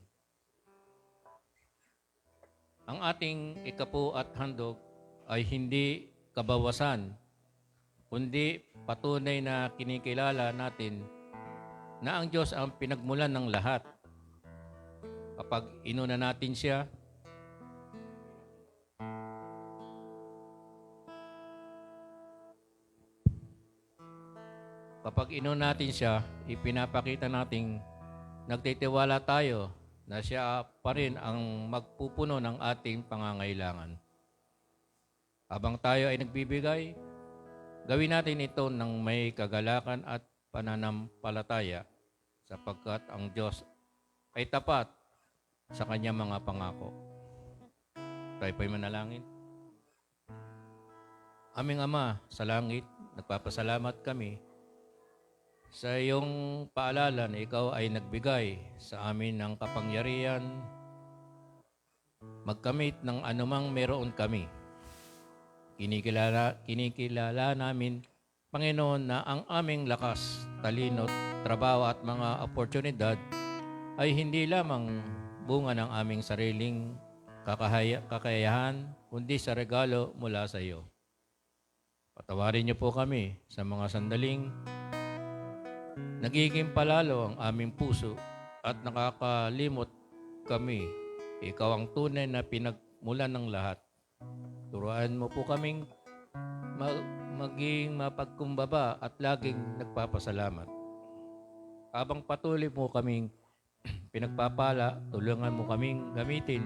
Ang ating ikapu at handog ay hindi kabawasan, kundi patunay na kinikilala natin na ang Diyos ang pinagmulan ng lahat. Kapag inuna natin siya, ipinapakita nating nagtitiwala tayo na siya pa rin ang magpupuno ng ating pangangailangan. Habang tayo ay nagbibigay, gawin natin ito ng may kagalakan at pananampalataya sapagkat ang Diyos ay tapat sa kanyang mga pangako. Tayo po'y manalangin. Aming Ama sa langit, nagpapasalamat kami sa iyong paalala na ikaw ay nagbigay sa amin ng kapangyarihan magkamit ng anumang meron kami. Kinikilala namin, Panginoon, na ang aming lakas, talino, trabaho at mga oportunidad ay hindi lamang bunga ng aming sariling kakayahan, kundi sa regalo mula sa iyo. Patawarin niyo po kami sa mga sandaling nagiging palalo ang aming puso at nakakalimot kami. Ikaw ang tunay na pinagmulan ng lahat. Turuan mo po kaming maging mapagkumbaba at laging nagpapasalamat. Habang patuloy mo kaming pinagpapala, tulungan mo kaming gamitin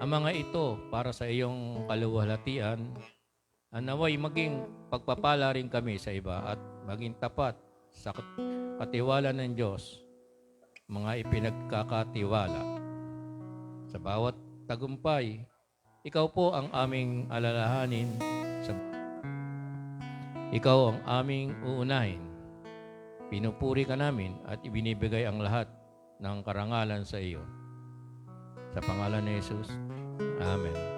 ang mga ito para sa iyong kaluwalhatian. Naway maging pagpapala rin kami sa iba at maging tapat sa katiwala ng Diyos, mga ipinagkakatiwala. Sa bawat tagumpay, ikaw po ang aming alalahanin. Ikaw ang aming uunahin. Pinupuri ka namin at ibinibigay ang lahat ng karangalan sa iyo. Sa pangalan ni Jesus, Amen.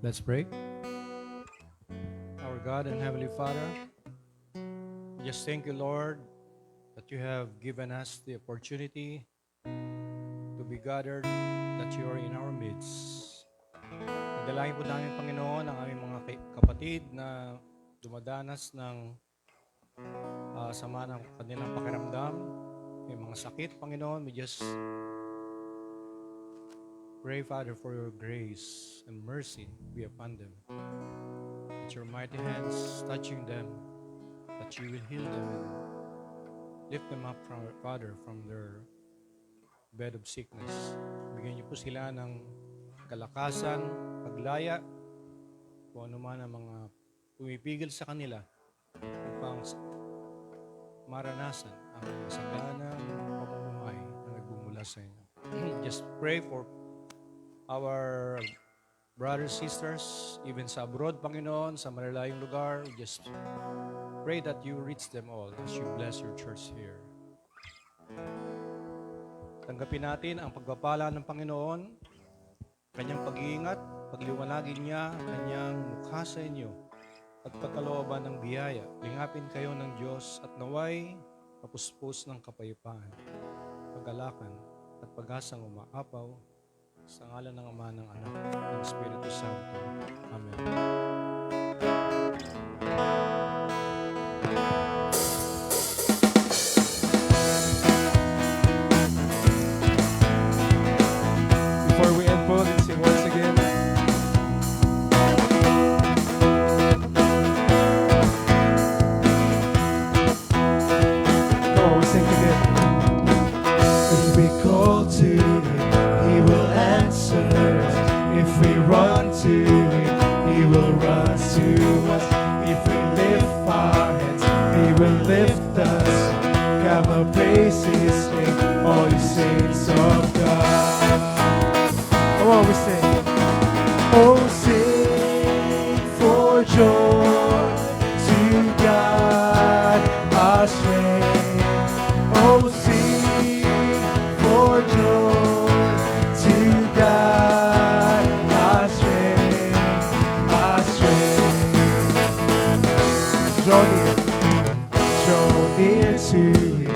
Let's pray. Our God and Heavenly Father, we just thank you, Lord, that you have given us the opportunity to we gathered that you are in our midst. Dalangin po namin, Panginoon, ang aming mga kapatid na dumadanas ng sama ng kanilang pakiramdam, may mga sakit, Panginoon. We just pray, Father, for your grace and mercy be upon them. With your mighty hands touching them, that you will heal them and lift them up, from Father, from their bed of sickness. Bigyan niyo po sila ng kalakasan, paglaya, kung ano man ang mga pumipigil sa kanila upang maranasan ang masaganang pamumuhay na nagbumula sa inyo. Just pray for our brothers, sisters, even sa abroad, Panginoon, sa malalayong lugar. Just pray that you reach them all as you bless your church here. Tanggapin natin ang pagpapala ng Panginoon, kanyang pag-iingat, pagliwanagin niya, kanyang mukha sa inyo, at pagkalooban ng biyaya. Lingapin kayo ng Diyos at naway mapuspos ng kapayapaan, pagalakan at pag-asang umaapaw sa ngalan ng Ama, ng Anak, ng Espiritu Santo. Amen. Before we end po, let's sing once again. Come on, we sing again. If we call to Him, He will answer us. If we run to Him, He will run to us. If we lift our hands, He will lift us. Come and praise His name, all you saints of God. Come on, we sing. Oh, sing for joy to God, our strength. Oh, sing for joy to God, our strength, our strength. Draw near. Draw near to Him,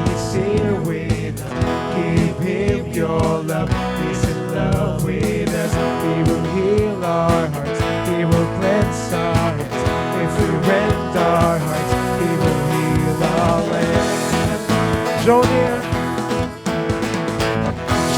He's here with us. Give Him your love, He's in love with us. He will heal our hearts, He will cleanse our hands. If we rend our hearts, He will heal our land. Draw near.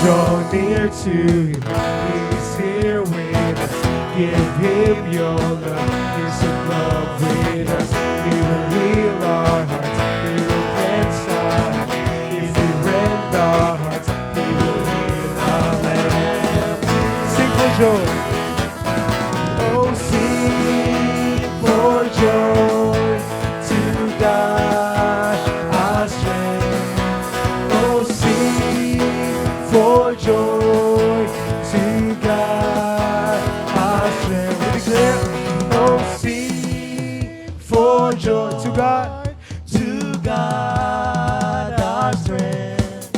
Draw near to Him, He's here with us. Give Him your love, He's in love with us. He will heal our hearts, He will cleanse our hands. If we rend our hearts, He will heal our land. Sing for joy. Oh, sing for joy to God, our strength. Oh, sing for joy to God, our strength. We declare, oh, sing for joy to God, our strength.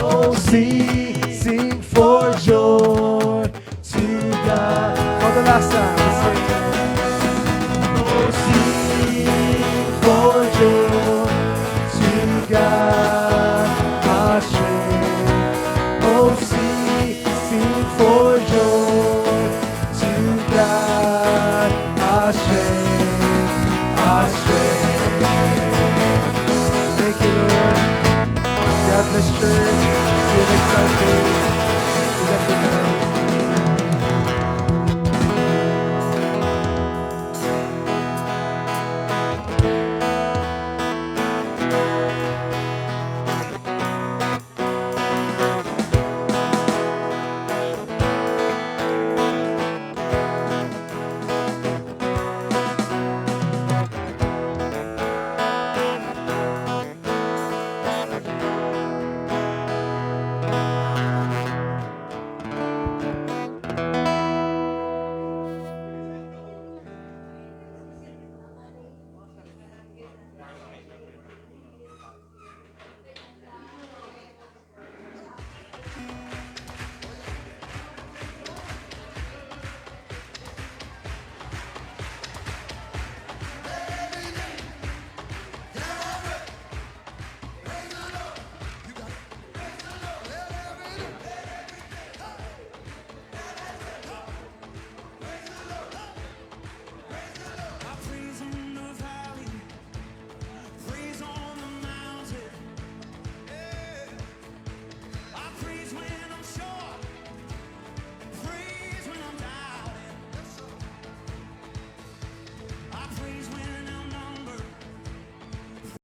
Oh, sing for joy to God. For the last time, let's sing. Oh, sing for joy to God, our strength. Oh,